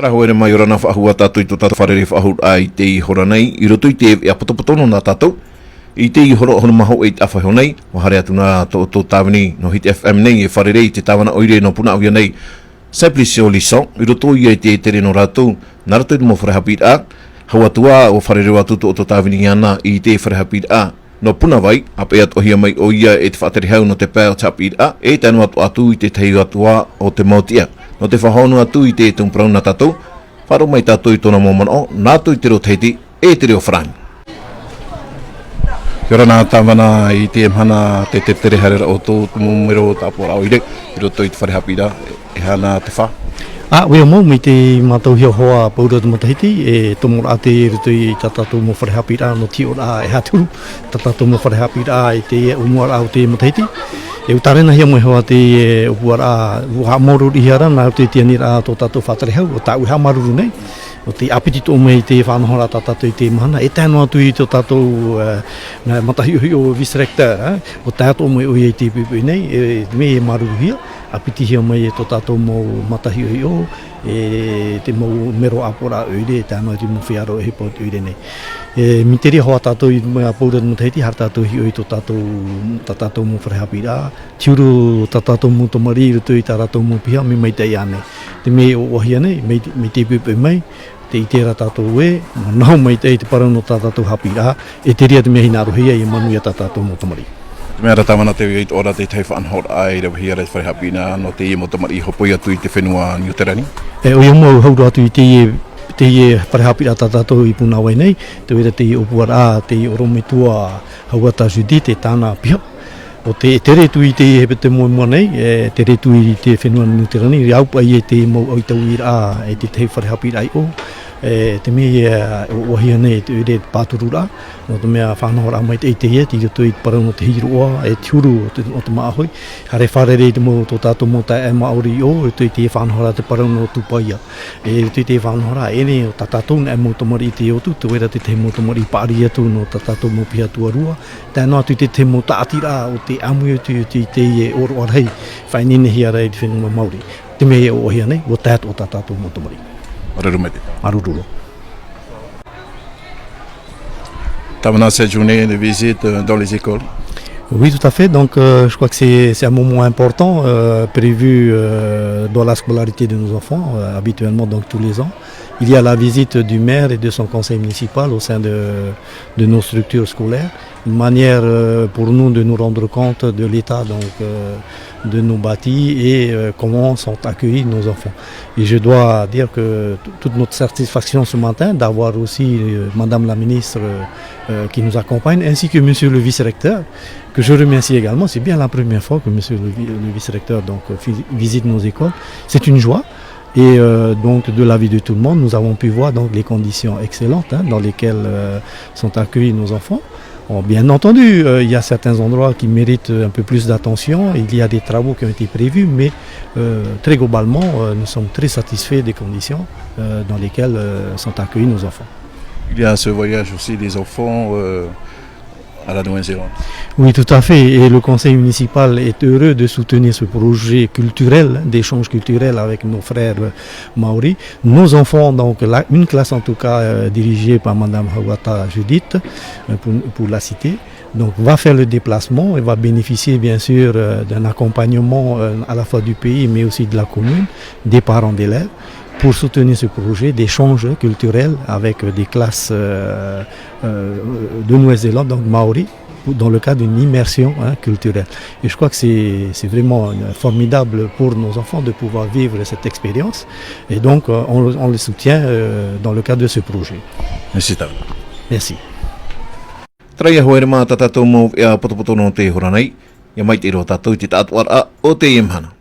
Trahoere mai ora na whaahua tātou i tō tātou wharere whaahur ai te i hora nei, i roto i te e apotopotono nā tātou. I te i horo hono maho e te awhaiho nei, wahare atu nā tō tāwini no Hit FM nei, e wharere i te tāwana oire no puna awia nei. Simplice o lison, i roto i e te tere no rātou, nā rato i mo wharehapit a, hau atua o wharere watu tō tāwini ana i te wharehapit a. No puna vai, ape atu ohia mai o ia e te whaateri hau no te pēo tapit a, e tanu atu i te tei atua o te mautia. No te whahonu atu i te tungprau na tātou, wharo mai tātou i tōna mōmano, nātou i te reo teiti, e te reo wharain. Kia ora nā tāwana i te mhana te tere harera o tō mumero tāpora o ire, i roto i te wharehapira, e hana te wha. Wea mō, mi te mātou hia hoa paura te matahiti, e tomora te roto i tātou mo wharehapira no ti ora e haturu, tātou mo wharehapira i te umuara o te matahiti. E utarena hia moe hoa te upuara uha moru i hara, nā te tianira tō tātou whātare hau, o tā uha maruru nei. O te apiti tō mei te whanahora tātou i te mahana, e tēnu atu i tō tātou matahiuhi o vice-rector, o tātou mei oi i te pipui nei, me e maruru hia, apiti hia mei e tō tātou mō matahiuhi o, e te mō mero apora oire, e tēnu atu mō whiaro e hipot oire nei. Mi te rea hoa tātou i mea paura no teiti, har tātou hi oi tō tātou mō wharehapira, tiuru tātou mō tomari, ruto i tātou mō piha, mi mai tei ane. Te me o ohia nei, me te pipui mai, te i tērā tātou e, nau mai tei te parau no tātou hapira, e te rea te mea hina arohia i manuia tātou mō tomari. Te mea ratawana te weit ora te tei whaanhor ai, rewa hia rei wharehapina, no te i mo tomari hopoi atu i te whenua New Terani. O ia mau hauru atu i te wharehapira tātou i puna wai nei, te wera te i opuara, te i orometua hauata Judith, te tāna piha. O te retu i te hepete mua nei, te retu i te whenua New Terani, ri aupa i e te mau au tau i rā, e te tei wharehapira i o. Te mea o ohia nei te ure pāturu rā, no te mea whanahora mai te ia, te roto i parau no te hiroa, e tiuru o te maahoi. Hare wharere te mo tō tātou mo ta e maori o, e te whanahora te parau no tupaia. E te whanahora ene o tātou e mo tomari i te otu, te wera te mo tomari pāri atu no tātou mo piha tuarua. Tēnā atu te mo tātira o te amui atu i te oro arhei, whainene hi arei te whenua Māori. Te mea o ohia nei, o tātou o tātou mo tomari. Marururo. Tamana cette journée de visite dans les écoles. Oui, tout à fait. Donc, je crois que c'est un moment important prévu dans la scolarité de nos enfants, habituellement donc tous les ans. Il y a la visite du maire et de son conseil municipal au sein de nos structures scolaires. Une manière pour nous de nous rendre compte de l'état de nos bâtis et comment sont accueillis nos enfants. Et je dois dire que toute notre satisfaction ce matin d'avoir aussi Madame la ministre qui nous accompagne, ainsi que Monsieur le vice-recteur, que je remercie également. C'est bien la première fois que Monsieur le vice-recteur visite nos écoles. C'est une joie. Et donc de l'avis de tout le monde, nous avons pu voir donc les conditions excellentes dans lesquelles sont accueillis nos enfants. Bon, bien entendu, il y a certains endroits qui méritent un peu plus d'attention. Il y a des travaux qui ont été prévus, mais très globalement, nous sommes très satisfaits des conditions dans lesquelles sont accueillis nos enfants. Il y a ce voyage aussi des enfants à la Nouvelle-Zélande. Oui, tout à fait. Et le conseil municipal est heureux de soutenir ce projet culturel, d'échange culturel avec nos frères Maori. Nos enfants, donc une classe en tout cas dirigée par Madame Hawata Judith, pour la citer, donc va faire le déplacement et va bénéficier bien sûr d'un accompagnement à la fois du pays mais aussi de la commune, des parents d'élèves, pour soutenir ce projet d'échange culturel avec des classes de Nouvelle-Zélande, donc Maori, dans le cadre d'une immersion culturelle. Et je crois que c'est vraiment formidable pour nos enfants de pouvoir vivre cette expérience. Et donc, on les soutient dans le cadre de ce projet. Merci. Merci. Traia hoere mā tātou mō e a potopoto no te horanei, ia mai te iro tātou te tātuara o te iemhana.